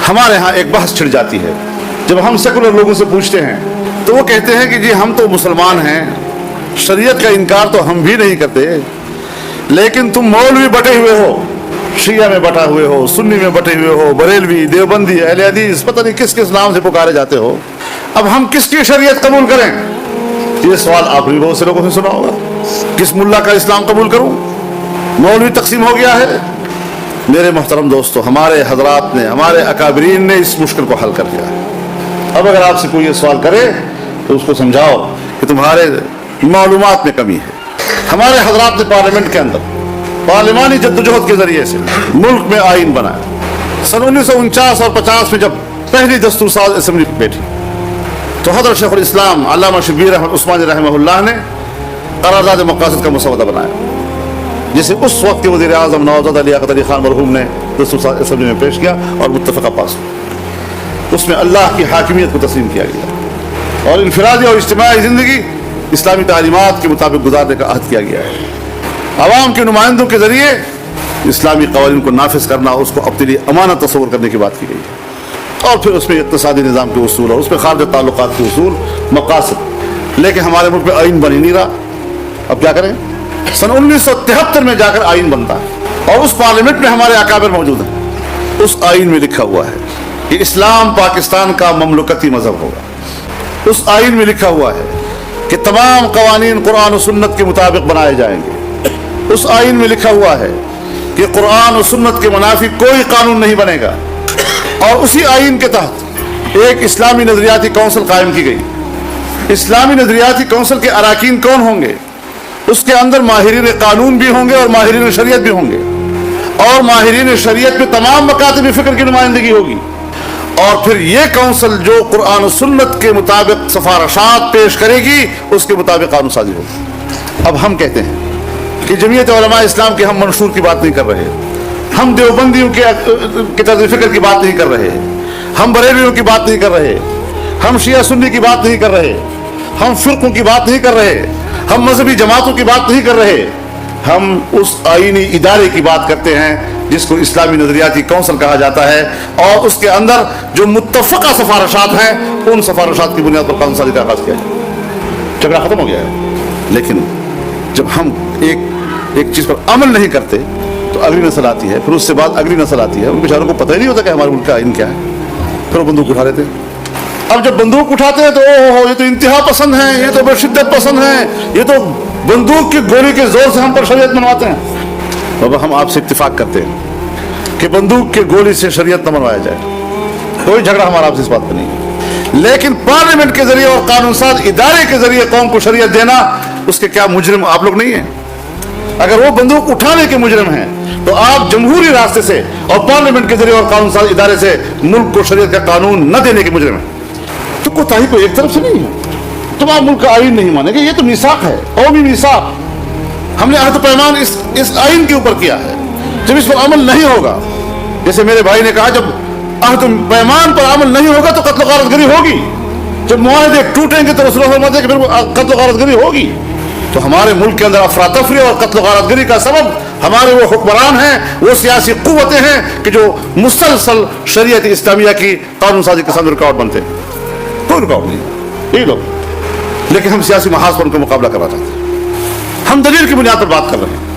ہمارے ہاں ایک بحث چھڑ جاتی ہے جب ہم سیکولر لوگوں سے پوچھتے ہیں تو وہ کہتے ہیں کہ جی ہم تو مسلمان ہیں، شریعت کا انکار تو ہم بھی نہیں کرتے، لیکن تم مولوی بٹے ہوئے ہو، شیعہ میں بٹا ہوئے ہو، سنی میں بٹے ہوئے ہو، بریلوی، دیوبندی، اہل حدیث، پتہ نہیں کس کس نام سے پکارے جاتے ہو، اب ہم کس کی شریعت قبول کریں؟ یہ سوال آپ نے بہت سے لوگوں سے سنا ہوگا، کس ملا کا اسلام قبول کروں؟ مولوی تقسیم ہو گیا ہے۔ میرے محترم دوستو، ہمارے حضرات نے، ہمارے اکابرین نے اس مشکل کو حل کر دیا ہے۔ اب اگر آپ سے کوئی یہ سوال کرے تو اس کو سمجھاؤ کہ تمہارے معلومات میں کمی ہے۔ ہمارے حضرات نے پارلیمنٹ کے اندر پارلیمانی جدوجہد کے ذریعے سے ملک میں آئین بنایا۔ سن 1949 اور 50 میں جب پہلی دستور ساز اسمبلی بیٹھی تو حضرت شیخ الاسلام علامہ شبیر احمد عثمانی رحمہ اللہ نے قرارداد مقاصد کا مسودہ بنایا، جسے اس وقت کے وزیر اعظم نوزاد لیاقت علی خان مرحوم نے دستور ساز اسمبلی میں پیش کیا اور متفقہ پاس ہوا۔ اس میں اللہ کی حاکمیت کو تسلیم کیا گیا اور انفرادی اور اجتماعی زندگی اسلامی تعلیمات کے مطابق گزارنے کا عہد کیا گیا ہے۔ عوام کے نمائندوں کے ذریعے اسلامی قوانین کو نافذ کرنا، اس کو اپنے لیے امانت تصور کرنے کی بات کی گئی ہے، اور پھر اس میں اقتصادی نظام کے اصول اور اس میں خارجہ تعلقات کے اصول، مقاصد۔ لیکن ہمارے ملک میں آئین بن ہی نہیں رہا، اب کیا کریں؟ سن 1973 میں جا کر آئین بنتا ہے اور اس پارلیمنٹ میں ہمارے اکابر موجود ہیں۔ اس آئین میں لکھا ہوا ہے کہ اسلام پاکستان کا مملکتی مذہب ہوگا۔ اس آئین میں لکھا ہوا ہے کہ تمام قوانین قرآن و سنت کے مطابق بنائے جائیں گے۔ اس آئین میں لکھا ہوا ہے کہ قرآن و سنت کے منافی کوئی قانون نہیں بنے گا، اور اسی آئین کے تحت ایک اسلامی نظریاتی کونسل قائم کی گئی۔ اسلامی نظریاتی کونسل کے اراکین کون ہوں گے؟ اس کے اندر ماہرین قانون بھی ہوں گے اور ماہرین شریعت بھی ہوں گے، اور ماہرین شریعت میں تمام مکاتب فکر کی نمائندگی ہوگی، اور پھر یہ کونسل جو قرآن و سنت کے مطابق سفارشات پیش کرے گی اس کے مطابق قانون سازی ہوگی۔ اب ہم کہتے ہیں کہ جمعیت علماء اسلام کے ہم منشور کی بات نہیں کر رہے، ہم دیوبندیوں کے طرز فکر کی بات نہیں کر رہے، ہم بریلویوں کی بات نہیں کر رہے، ہم شیعہ سنی کی بات نہیں کر رہے، ہم فرقوں کی بات نہیں کر رہے، ہم مذہبی جماعتوں کی بات نہیں کر رہے، ہم اس آئینی ادارے کی بات کرتے ہیں جس کو اسلامی نظریاتی کونسل کہا جاتا ہے، اور اس کے اندر جو متفقہ سفارشات ہیں ان سفارشات کی بنیاد پر قانون سازی کا آغاز کیا جائے۔ جھگڑا ختم ہو گیا ہے۔ لیکن جب ہم ایک چیز پر عمل نہیں کرتے تو اگلی نسل آتی ہے، پھر اس سے بعد اگلی نسل آتی ہے، ان بیچاروں کو پتہ ہی نہیں ہوتا کہ ہمارے ملک کا آئین کیا ہے، پھر وہ بندوق اٹھا لیتے ہیں۔ اب جب بندوق اٹھاتے ہیں تو یہ تو انتہا پسند ہیں، یہ تو شدت پسند ہیں، یہ تو بندوق کی گولی کے زور سے ہم پر شریعت منواتے ہیں۔ بابا ہم آپ سے اتفاق کرتے ہیں کہ بندوق کی گولی سے شریعت نہ منوایا جائے، کوئی جھگڑا ہمارا آپ سے اس بات پہ نہیں ہے، لیکن پارلیمنٹ کے ذریعے اور قانون ساز ادارے کے ذریعے قوم کو شریعت دینا، اس کے کیا مجرم آپ لوگ نہیں ہیں؟ اگر وہ بندوق اٹھانے کے مجرم ہیں تو آپ جمہوری راستے سے اور پارلیمنٹ کے ذریعے اور قانون ساز ادارے سے ملک کو شریعت کا قانون نہ دینے کے مجرم ہیں۔ تو کوتاہی کو ایک طرف سے نہیں ہے، تم آپ ملک کا آئین نہیں مانیں گے، یہ تو میثاق ہے، قومی میثاق، ہم نے عہد و پیمان اس آئین کے اوپر کیا ہے۔ جب اس پر عمل نہیں ہوگا، جیسے میرے بھائی نے کہا، جب عہد و پیمان پر عمل نہیں ہوگا تو قتل و غارت گری ہوگی، جب معاہدے ٹوٹیں گے تو رسول اللہ فرماتے ہیں کہ پھر قتل و غارت گری ہوگی۔ تو ہمارے ملک کے اندر افراتفری اور قتل و غارت گری کا سبب ہمارے وہ حکمران ہیں، وہ سیاسی قوتیں ہیں کہ جو مسلسل شریعت اسلامیہ کی قانون سازی کے ساتھ رکاوٹ بنتے ہیں۔ کوئی رکاوٹ نہیں، یہی لوگ، لیکن ہم سیاسی محاذ پر ان کا مقابلہ کرنا چاہتے ہیں، ہم دلیل کی بنیاد پر بات کر رہے ہیں۔